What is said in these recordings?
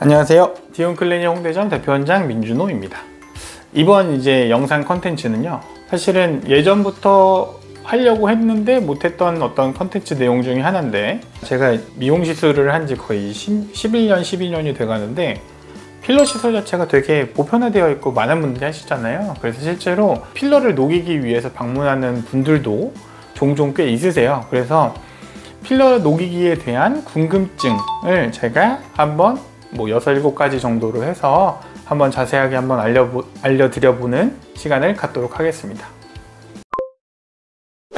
안녕하세요. 디온클리닉 홍대점 대표원장 민준호입니다. 이번 영상 컨텐츠는요, 사실은 예전부터 하려고 했는데 못했던 어떤 컨텐츠 내용 중에 하나인데, 제가 미용 시술을 한 지 거의 11년, 12년이 돼 가는데 필러 시술 자체가 되게 보편화되어 있고 많은 분들이 하시잖아요. 그래서 실제로 필러를 녹이기 위해서 방문하는 분들도 종종 꽤 있으세요. 그래서 필러 녹이기에 대한 궁금증을 제가 한번 6, 7가지 정도로 해서 한번 자세하게 한번 알려드려보는 시간을 갖도록 하겠습니다.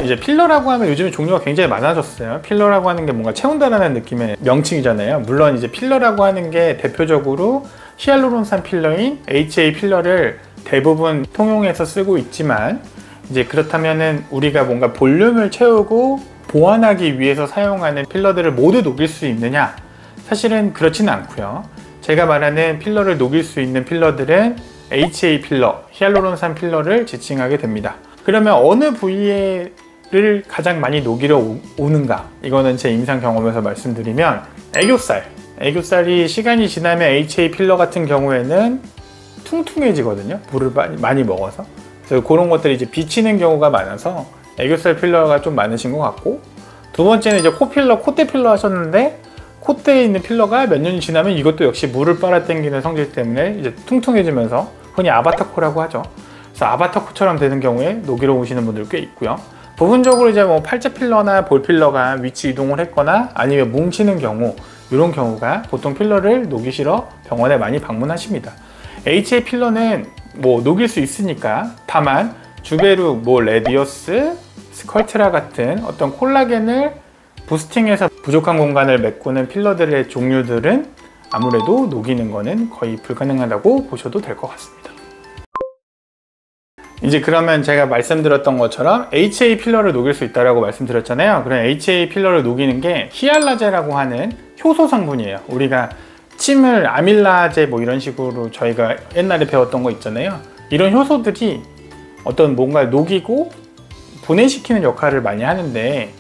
이제 필러라고 하면 요즘에 종류가 굉장히 많아졌어요. 필러라고 하는 게 뭔가 채운다라는 느낌의 명칭이잖아요. 물론 이제 필러라고 하는 게 대표적으로 히알루론산 필러인 HA 필러를 대부분 통용해서 쓰고 있지만, 이제 그렇다면은 우리가 뭔가 볼륨을 채우고 보완하기 위해서 사용하는 필러들을 모두 녹일 수 있느냐? 사실은 그렇지는 않고요. 제가 말하는 필러를 녹일 수 있는 필러들은 HA 필러, 히알루론산 필러를 지칭하게 됩니다. 그러면 어느 부위를 가장 많이 녹이러 오는가? 이거는 제 임상 경험에서 말씀드리면 애교살이 시간이 지나면 HA 필러 같은 경우에는 퉁퉁해지거든요. 물을 많이 먹어서. 그래서 그런 것들이 이제 비치는 경우가 많아서 애교살 필러가 좀 많으신 것 같고, 두 번째는 이제 콧대 필러 하셨는데 콧대에 있는 필러가 몇 년이 지나면 이것도 역시 물을 빨아당기는 성질 때문에 이제 퉁퉁해지면서 흔히 아바타코라고 하죠. 그래서 아바타코처럼 되는 경우에 녹이러 오시는 분들 꽤 있고요. 부분적으로 이제 팔자 필러나 볼 필러가 위치 이동을 했거나 아니면 뭉치는 경우, 이런 경우가 보통 필러를 녹이시러 병원에 많이 방문하십니다. HA 필러는 녹일 수 있으니까, 다만 주베루, 레디어스, 스컬트라 같은 어떤 콜라겐을 부스팅해서 부족한 공간을 메꾸는 필러들의 종류들은 아무래도 녹이는 거는 거의 불가능하다고 보셔도 될 것 같습니다. 이제 그러면 제가 말씀드렸던 것처럼 HA 필러를 녹일 수 있다고 말씀드렸잖아요. 그럼 HA 필러를 녹이는 게 히알라제라고 하는 효소 성분이에요. 우리가 침을 아밀라제 이런 식으로 저희가 옛날에 배웠던 거 있잖아요. 이런 효소들이 어떤 뭔가를 녹이고 분해시키는 역할을 많이 하는데,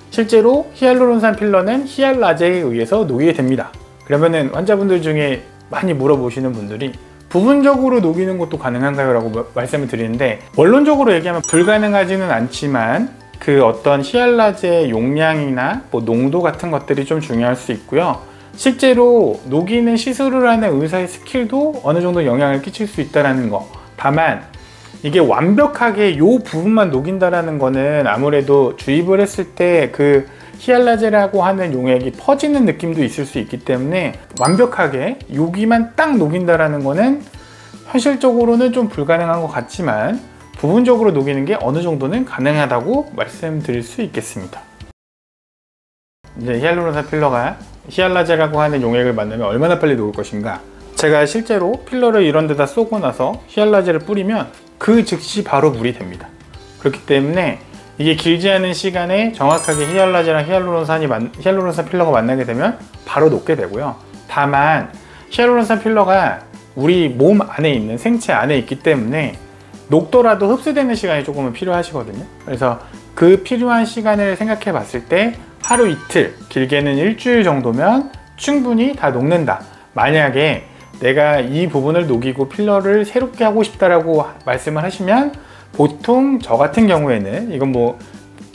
실제로 히알루론산 필러는 히알라제에 의해서 녹이게 됩니다. 그러면은 환자분들 중에 많이 물어보시는 분들이 부분적으로 녹이는 것도 가능한가요? 라고 말씀을 드리는데, 원론적으로 얘기하면 불가능하지는 않지만 그 어떤 히알라제 용량이나 농도 같은 것들이 좀 중요할 수 있고요. 실제로 녹이는 시술을 하는 의사의 스킬도 어느 정도 영향을 끼칠 수 있다는 거. 다만 이게 완벽하게 이 부분만 녹인다라는 거는 아무래도 주입을 했을 때 그 히알라제라고 하는 용액이 퍼지는 느낌도 있을 수 있기 때문에 완벽하게 여기만 딱 녹인다라는 거는 현실적으로는 좀 불가능한 것 같지만, 부분적으로 녹이는 게 어느 정도는 가능하다고 말씀드릴 수 있겠습니다. 이제 히알루론산 필러가 히알라제라고 하는 용액을 만나면 얼마나 빨리 녹을 것인가? 제가 실제로 필러를 이런 데다 쏘고 나서 히알라제를 뿌리면 그 즉시 바로 물이 됩니다. 그렇기 때문에 이게 길지 않은 시간에 정확하게 히알라제랑 히알루론산 필러가 만나게 되면 바로 녹게 되고요. 다만 히알루론산 필러가 우리 몸 안에 있는 생체 안에 있기 때문에 녹더라도 흡수되는 시간이 조금은 필요하시거든요. 그래서 그 필요한 시간을 생각해 봤을 때 하루 이틀, 길게는 일주일 정도면 충분히 다 녹는다. 만약에 내가 이 부분을 녹이고 필러를 새롭게 하고 싶다라고 말씀을 하시면, 보통 저 같은 경우에는 이건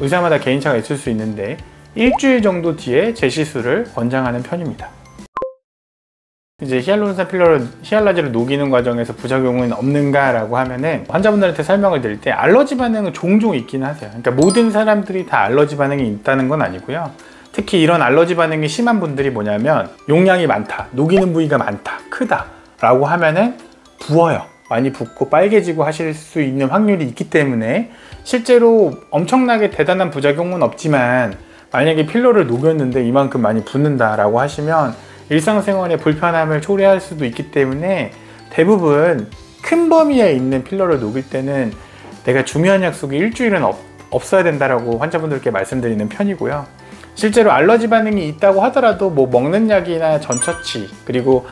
의사마다 개인차가 있을 수 있는데 일주일 정도 뒤에 재시술을 권장하는 편입니다. 이제 히알루론산 필러를 히알라제를 녹이는 과정에서 부작용은 없는가 라고 하면은, 환자분들한테 설명을 드릴 때 알러지 반응은 종종 있긴 하세요. 그러니까 모든 사람들이 다 알러지 반응이 있다는 건 아니고요. 특히 이런 알러지 반응이 심한 분들이 뭐냐면, 용량이 많다, 녹이는 부위가 많다, 크다 라고 하면은 부어요. 많이 붓고 빨개지고 하실 수 있는 확률이 있기 때문에 실제로 엄청나게 대단한 부작용은 없지만, 만약에 필러를 녹였는데 이만큼 많이 붓는다 라고 하시면 일상생활에 불편함을 초래할 수도 있기 때문에, 대부분 큰 범위에 있는 필러를 녹일 때는 내가 중요한 약속이 일주일은 없어야 된다라고 환자분들께 말씀드리는 편이고요. 실제로 알러지 반응이 있다고 하더라도 먹는 약이나 전처치, 그리고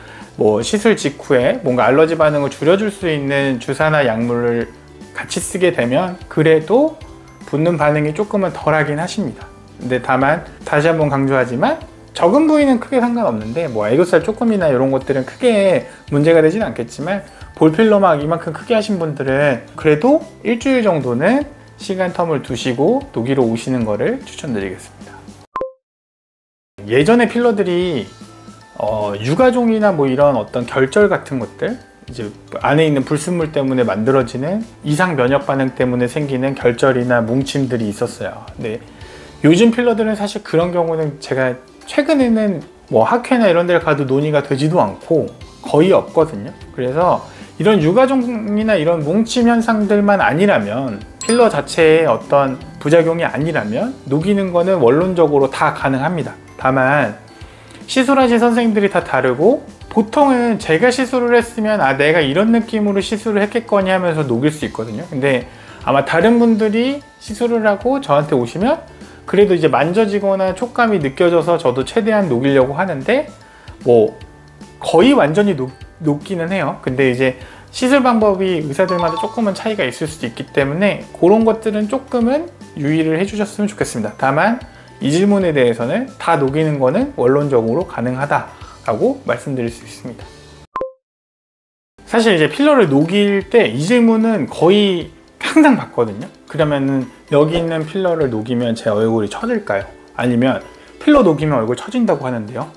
시술 직후에 뭔가 알러지 반응을 줄여줄 수 있는 주사나 약물을 같이 쓰게 되면 그래도 붓는 반응이 조금은 덜하긴 하십니다. 근데 다만 다시 한번 강조하지만 적은 부위는 크게 상관없는데 뭐 애교살 조금이나 이런 것들은 크게 문제가 되진 않겠지만 볼필러 막 이만큼 크게 하신 분들은 그래도 일주일 정도는 시간 텀을 두시고 녹이러 오시는 거를 추천드리겠습니다. 예전에 필러들이 유가종이나 뭐 이런 어떤 결절 같은 것들, 이제 안에 있는 불순물 때문에 만들어지는 이상 면역 반응 때문에 생기는 결절이나 뭉침들이 있었어요. 근데 요즘 필러들은 사실 그런 경우는 제가 최근에는 뭐 학회나 이런 데를 가도 논의가 되지도 않고 거의 없거든요. 그래서 이런 유가종이나 이런 뭉침 현상들만 아니라면, 필러 자체의 어떤 부작용이 아니라면 녹이는 거는 원론적으로 다 가능합니다. 다만 시술하신 선생님들이 다 다르고, 보통은 제가 시술을 했으면 내가 이런 느낌으로 시술을 했겠거니 하면서 녹일 수 있거든요. 근데 아마 다른 분들이 시술을 하고 저한테 오시면 그래도 이제 만져지거나 촉감이 느껴져서 저도 최대한 녹이려고 하는데 뭐 거의 완전히 녹기는 해요. 근데 이제 시술 방법이 의사들마다 조금은 차이가 있을 수도 있기 때문에 그런 것들은 조금은 유의를 해주셨으면 좋겠습니다. 다만 이 질문에 대해서는 다 녹이는 거는 원론적으로 가능하다라고 말씀드릴 수 있습니다. 사실 이제 필러를 녹일 때 이 질문은 거의 항상 받거든요. 그러면은 여기 있는 필러를 녹이면 제 얼굴이 처질까요? 아니면 필러 녹이면 얼굴 처진다고 하는데요.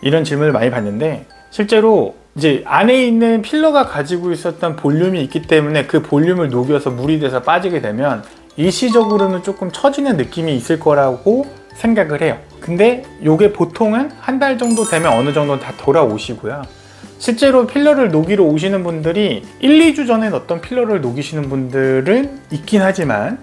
이런 질문을 많이 받는데, 실제로 이제 안에 있는 필러가 가지고 있었던 볼륨이 있기 때문에 그 볼륨을 녹여서 물이 돼서 빠지게 되면 일시적으로는 조금 처지는 느낌이 있을 거라고 생각을 해요. 근데 이게 보통은 한 달 정도 되면 어느 정도 다 돌아오시고요. 실제로 필러를 녹이러 오시는 분들이 1, 2주 전에 넣었던 필러를 녹이시는 분들은 있긴 하지만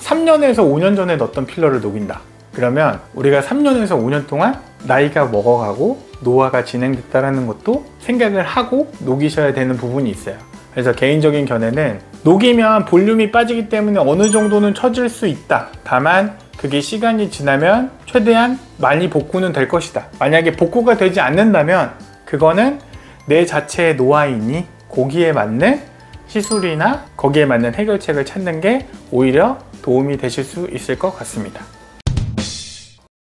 3년에서 5년 전에 넣었던 필러를 녹인다. 그러면 우리가 3년에서 5년 동안 나이가 먹어가고 노화가 진행됐다는 것도 생각을 하고 녹이셔야 되는 부분이 있어요. 그래서 개인적인 견해는 녹이면 볼륨이 빠지기 때문에 어느 정도는 처질 수 있다. 다만 그게 시간이 지나면 최대한 많이 복구는 될 것이다. 만약에 복구가 되지 않는다면 그거는 내 자체의 노화이니 거기에 맞는 시술이나 거기에 맞는 해결책을 찾는 게 오히려 도움이 되실 수 있을 것 같습니다.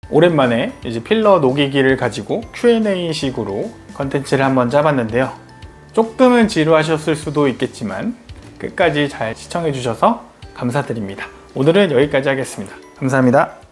오랜만에 이제 필러 녹이기를 가지고 Q&A 식으로 컨텐츠를 한번 짜봤는데요. 조금은 지루하셨을 수도 있겠지만 끝까지 잘 시청해 주셔서 감사드립니다. 오늘은 여기까지 하겠습니다. 감사합니다.